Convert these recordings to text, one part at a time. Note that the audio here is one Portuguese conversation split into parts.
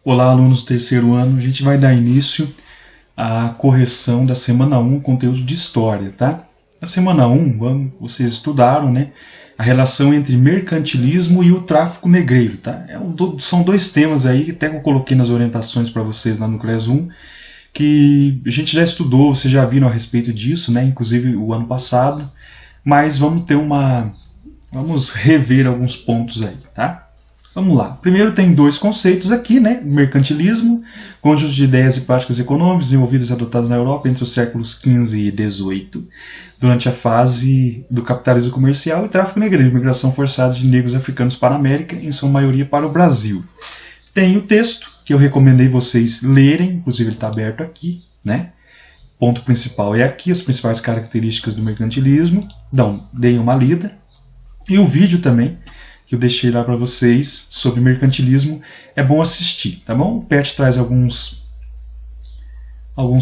Olá, alunos do terceiro ano. A gente vai dar início à correção da semana 1, conteúdo de História, tá? Na semana 1, vocês estudaram, né, a relação entre mercantilismo e o tráfico negreiro, tá? São dois temas aí, até que eu coloquei nas orientações para vocês lá no CLES 1, que a gente já estudou, vocês já viram a respeito disso, né, inclusive o ano passado, mas vamos rever alguns pontos aí, tá? Vamos lá. Primeiro tem dois conceitos aqui, né? Mercantilismo, conjunto de ideias e práticas econômicas desenvolvidas e adotadas na Europa entre os séculos XV e XVIII, durante a fase do capitalismo comercial e tráfico negreiro, migração forçada de negros africanos para a América, em sua maioria para o Brasil. Tem o texto, que eu recomendei vocês lerem, inclusive ele está aberto aqui, né? O ponto principal é aqui, as principais características do mercantilismo. Então, deem uma lida. E o vídeo também, que eu deixei lá para vocês sobre mercantilismo, é bom assistir, tá bom? O PET traz alguns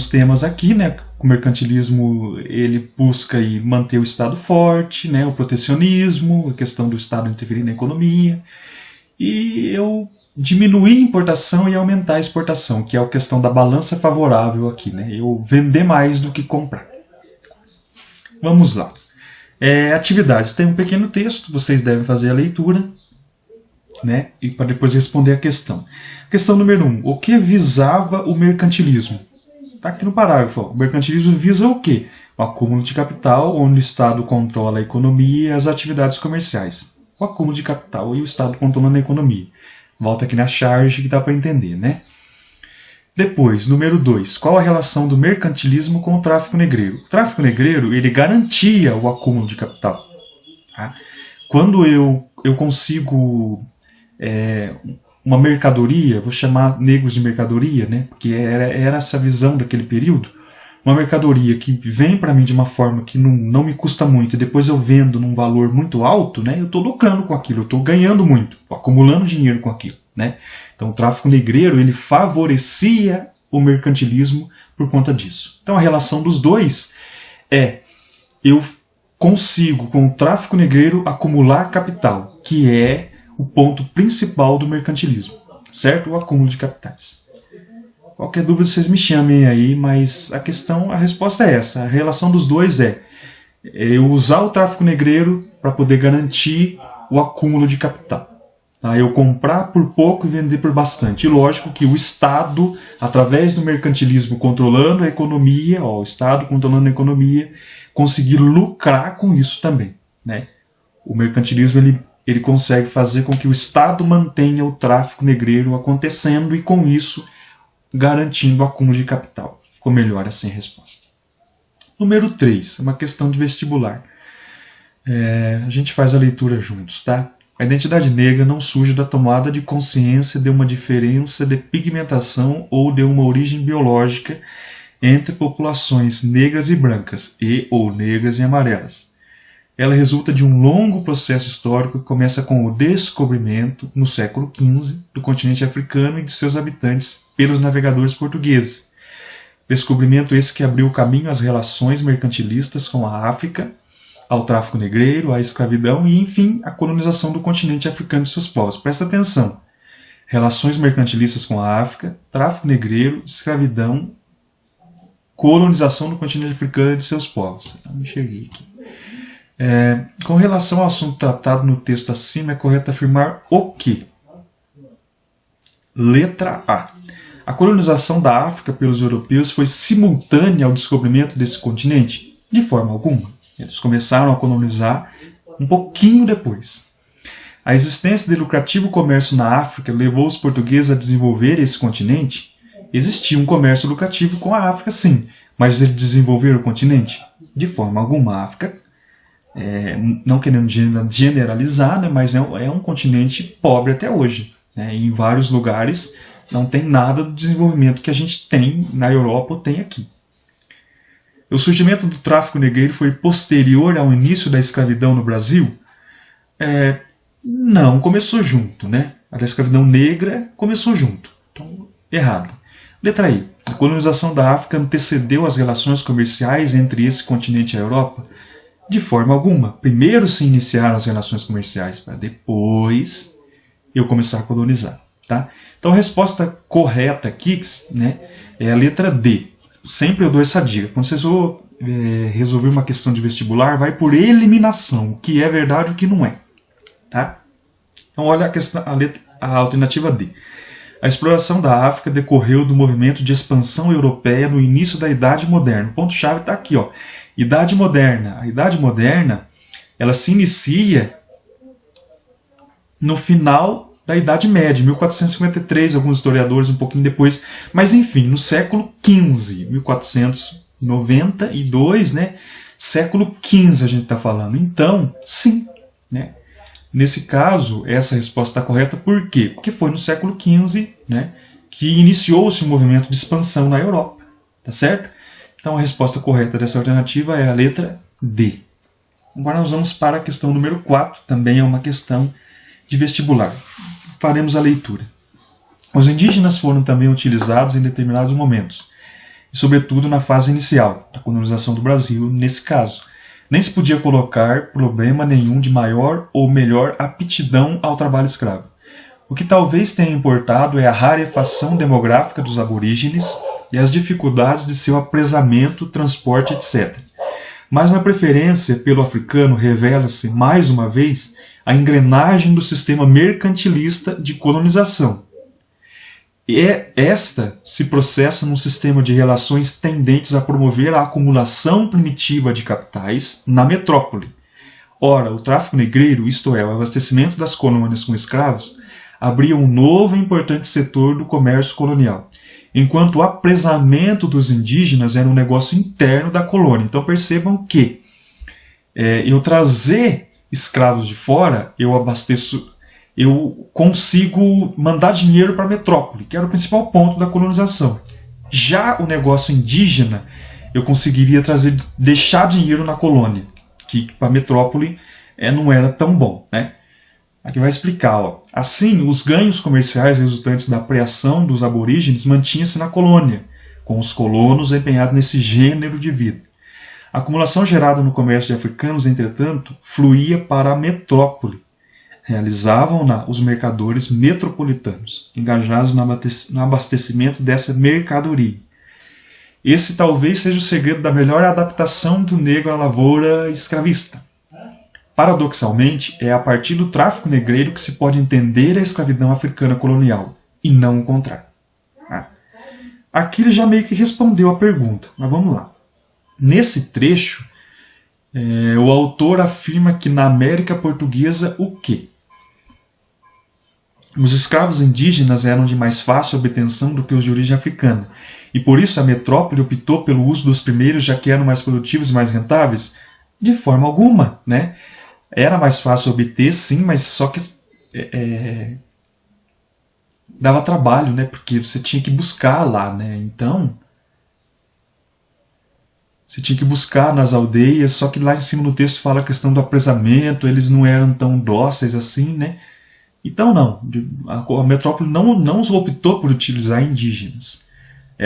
temas aqui, né? O mercantilismo, ele busca aí manter o Estado forte, né? O protecionismo, a questão do Estado interferir na economia, e eu diminuir a importação e aumentar a exportação, que é a questão da balança favorável aqui, né? Eu vender mais do que comprar. Vamos lá. Atividades. Tem um pequeno texto, vocês devem fazer a leitura, né, e para depois responder a questão. Questão número 1. O que visava o mercantilismo? Está aqui no parágrafo. Ó. O mercantilismo visa o quê? O acúmulo de capital, onde o Estado controla a economia e as atividades comerciais. O acúmulo de capital e o Estado controlando a economia. Volta aqui na charge que dá para entender, né? Depois, número 2, qual a relação do mercantilismo com o tráfico negreiro? O tráfico negreiro, ele garantia o acúmulo de capital. Tá? Quando eu consigo uma mercadoria, vou chamar negros de mercadoria, né? Porque era essa visão daquele período, uma mercadoria que vem para mim de uma forma que não me custa muito, e depois eu vendo num valor muito alto, né? Eu estou lucrando com aquilo, eu estou ganhando muito, acumulando dinheiro com aquilo. Né? Então o tráfico negreiro ele favorecia o mercantilismo por conta disso. Então a relação dos dois é: eu consigo com o tráfico negreiro acumular capital, que é o ponto principal do mercantilismo, certo? O acúmulo de capitais. Qualquer dúvida vocês me chamem aí, mas a resposta é essa. A relação dos dois é eu usar o tráfico negreiro para poder garantir o acúmulo de capital. Eu comprar por pouco e vender por bastante. E lógico que o Estado, através do mercantilismo controlando a economia, o Estado controlando a economia, conseguir lucrar com isso também. Né? O mercantilismo ele consegue fazer com que o Estado mantenha o tráfico negreiro acontecendo e com isso garantindo o acúmulo de capital. Ficou melhor assim a resposta. Número 3, uma questão de vestibular. A gente faz a leitura juntos, tá? A identidade negra não surge da tomada de consciência de uma diferença de pigmentação ou de uma origem biológica entre populações negras e brancas, ou negras e amarelas. Ela resulta de um longo processo histórico que começa com o descobrimento, no século XV, do continente africano e de seus habitantes pelos navegadores portugueses. Descobrimento esse que abriu o caminho às relações mercantilistas com a África, ao tráfico negreiro, à escravidão e, enfim, à colonização do continente africano e seus povos. Presta atenção. Relações mercantilistas com a África, tráfico negreiro, escravidão, colonização do continente africano e de seus povos. Eu me cheguei aqui. Com relação ao assunto tratado no texto acima, é correto afirmar o quê? Letra A. A colonização da África pelos europeus foi simultânea ao descobrimento desse continente? De forma alguma. Eles começaram a colonizar um pouquinho depois. A existência de lucrativo comércio na África levou os portugueses a desenvolver esse continente? Existia um comércio lucrativo com a África, sim, mas eles desenvolveram o continente? De forma alguma. A África, não querendo generalizar, né, mas é um continente pobre até hoje. Né, e em vários lugares não tem nada do desenvolvimento que a gente tem na Europa ou tem aqui. O surgimento do tráfico negreiro foi posterior ao início da escravidão no Brasil? Não, começou junto, né? A da escravidão negra começou junto. Então, errado. Letra I. A colonização da África antecedeu as relações comerciais entre esse continente e a Europa? De forma alguma. Primeiro se iniciaram as relações comerciais, para depois eu começar a colonizar. Tá? Então a resposta correta aqui, né, é a letra D. Sempre eu dou essa dica. Quando vocês vão resolver uma questão de vestibular, vai por eliminação, o que é verdade e o que não é. Tá? Então olha a, questão, a alternativa D. A exploração da África decorreu do movimento de expansão europeia no início da Idade Moderna. O ponto-chave está aqui, ó. Idade Moderna. A Idade Moderna, ela se inicia no final da Idade Média, 1453, alguns historiadores um pouquinho depois, mas enfim, no século XV, 1492, né? Século XV a gente está falando. Então, sim, né? Nesse caso, essa resposta está correta, por quê? Porque foi no século XV, né, que iniciou-se um movimento de expansão na Europa, tá certo? Então a resposta correta dessa alternativa é a letra D. Agora nós vamos para a questão número 4, também é uma questão de vestibular. Faremos a leitura. Os indígenas foram também utilizados em determinados momentos, e sobretudo na fase inicial da colonização do Brasil, nesse caso. Nem se podia colocar problema nenhum de maior ou melhor aptidão ao trabalho escravo. O que talvez tenha importado é a rarefação demográfica dos aborígenes e as dificuldades de seu apresamento, transporte, etc. Mas na preferência pelo africano revela-se, mais uma vez, a engrenagem do sistema mercantilista de colonização. Esta se processa num sistema de relações tendentes a promover a acumulação primitiva de capitais na metrópole. Ora, o tráfico negreiro, isto é, o abastecimento das colônias com escravos, abria um novo e importante setor do comércio colonial, enquanto o apresamento dos indígenas era um negócio interno da colônia. Então percebam que eu trazer escravos de fora, eu consigo mandar dinheiro para a metrópole, que era o principal ponto da colonização. Já o negócio indígena, eu conseguiria deixar dinheiro na colônia, que para a metrópole não era tão bom, né? Aqui vai explicar. Ó. Assim, os ganhos comerciais resultantes da preação dos aborígenes mantinham-se na colônia, com os colonos empenhados nesse gênero de vida. A acumulação gerada no comércio de africanos, entretanto, fluía para a metrópole. Realizavam-na os mercadores metropolitanos, engajados no abastecimento dessa mercadoria. Esse talvez seja o segredo da melhor adaptação do negro à lavoura escravista. Paradoxalmente, é a partir do tráfico negreiro que se pode entender a escravidão africana colonial, e não o contrário. Aqui ele já meio que respondeu a pergunta, mas vamos lá. Nesse trecho, o autor afirma que na América Portuguesa o quê? Os escravos indígenas eram de mais fácil obtenção do que os de origem africana, e por isso a metrópole optou pelo uso dos primeiros, já que eram mais produtivos e mais rentáveis? De forma alguma, né? Era mais fácil obter, sim, mas só que dava trabalho, né? Porque você tinha que buscar lá, né? Então, você tinha que buscar nas aldeias, só que lá em cima no texto fala a questão do apresamento, eles não eram tão dóceis assim, né? Então não, a metrópole não optou por utilizar indígenas.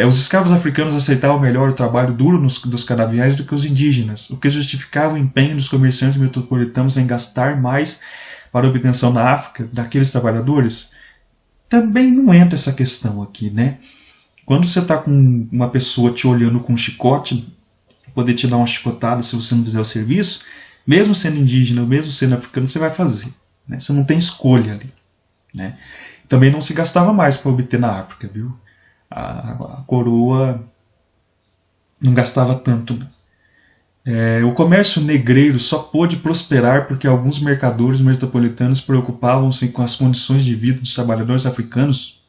Os escravos africanos aceitavam melhor o trabalho duro dos canaviais do que os indígenas, o que justificava o empenho dos comerciantes metropolitanos em gastar mais para a obtenção na África daqueles trabalhadores. Também não entra essa questão aqui, né? Quando você está com uma pessoa te olhando com um chicote, poder te dar uma chicotada se você não fizer o serviço, mesmo sendo indígena, mesmo sendo africano, você vai fazer. Né? Você não tem escolha ali. Né? Também não se gastava mais para obter na África, viu? A coroa não gastava tanto. O comércio negreiro só pôde prosperar porque alguns mercadores metropolitanos preocupavam-se com as condições de vida dos trabalhadores africanos,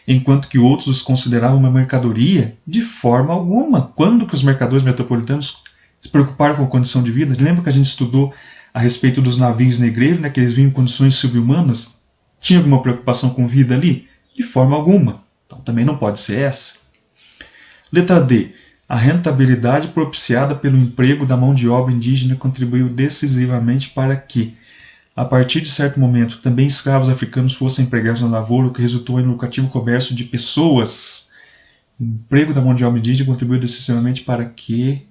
enquanto que outros os consideravam uma mercadoria? De forma alguma. Quando que os mercadores metropolitanos se preocuparam com a condição de vida? Lembra que a gente estudou a respeito dos navios negreiros, né, que eles vinham em condições subhumanas? Tinha alguma preocupação com vida ali? De forma alguma. Então também não pode ser essa. Letra D. A rentabilidade propiciada pelo emprego da mão de obra indígena contribuiu decisivamente para que, a partir de certo momento, também escravos africanos fossem empregados na lavoura, o que resultou em um lucrativo comércio de pessoas. O emprego da mão de obra indígena contribuiu decisivamente para que,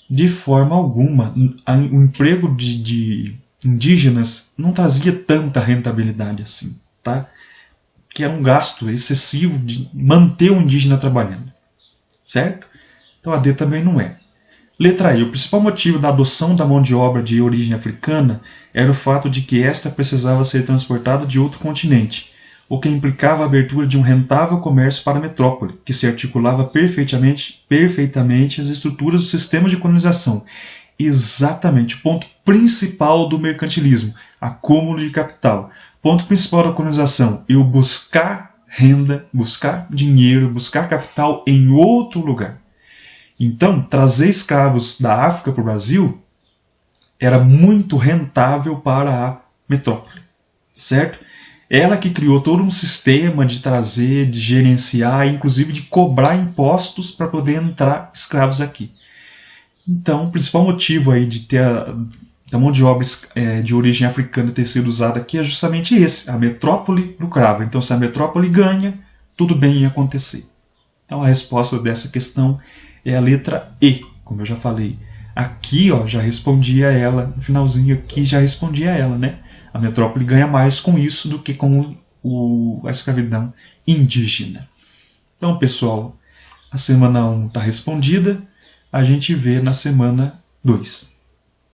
de forma alguma, o emprego de indígenas não trazia tanta rentabilidade assim, tá? que era um gasto excessivo de manter o indígena trabalhando. Certo? Então a D também não é. Letra E. O principal motivo da adoção da mão de obra de origem africana era o fato de que esta precisava ser transportada de outro continente, o que implicava a abertura de um rentável comércio para a metrópole, que se articulava perfeitamente as estruturas do sistema de colonização. Exatamente, o ponto principal do mercantilismo, acúmulo de capital. Ponto principal da colonização, eu buscar renda, buscar dinheiro, buscar capital em outro lugar. Então, trazer escravos da África para o Brasil era muito rentável para a metrópole, certo? Ela que criou todo um sistema de trazer, de gerenciar, inclusive de cobrar impostos para poder entrar escravos aqui. Então, o principal motivo aí de ter a mão de obra de origem africana ter sido usada aqui é justamente esse, a metrópole lucrava. Então, se a metrópole ganha, tudo bem em acontecer. Então, a resposta dessa questão é a letra E, como eu já falei. Aqui, ó, já respondia ela, no finalzinho aqui já respondia ela, né? A metrópole ganha mais com isso do que com a escravidão indígena. Então, pessoal, a semana 1 está respondida. A gente vê na semana 2.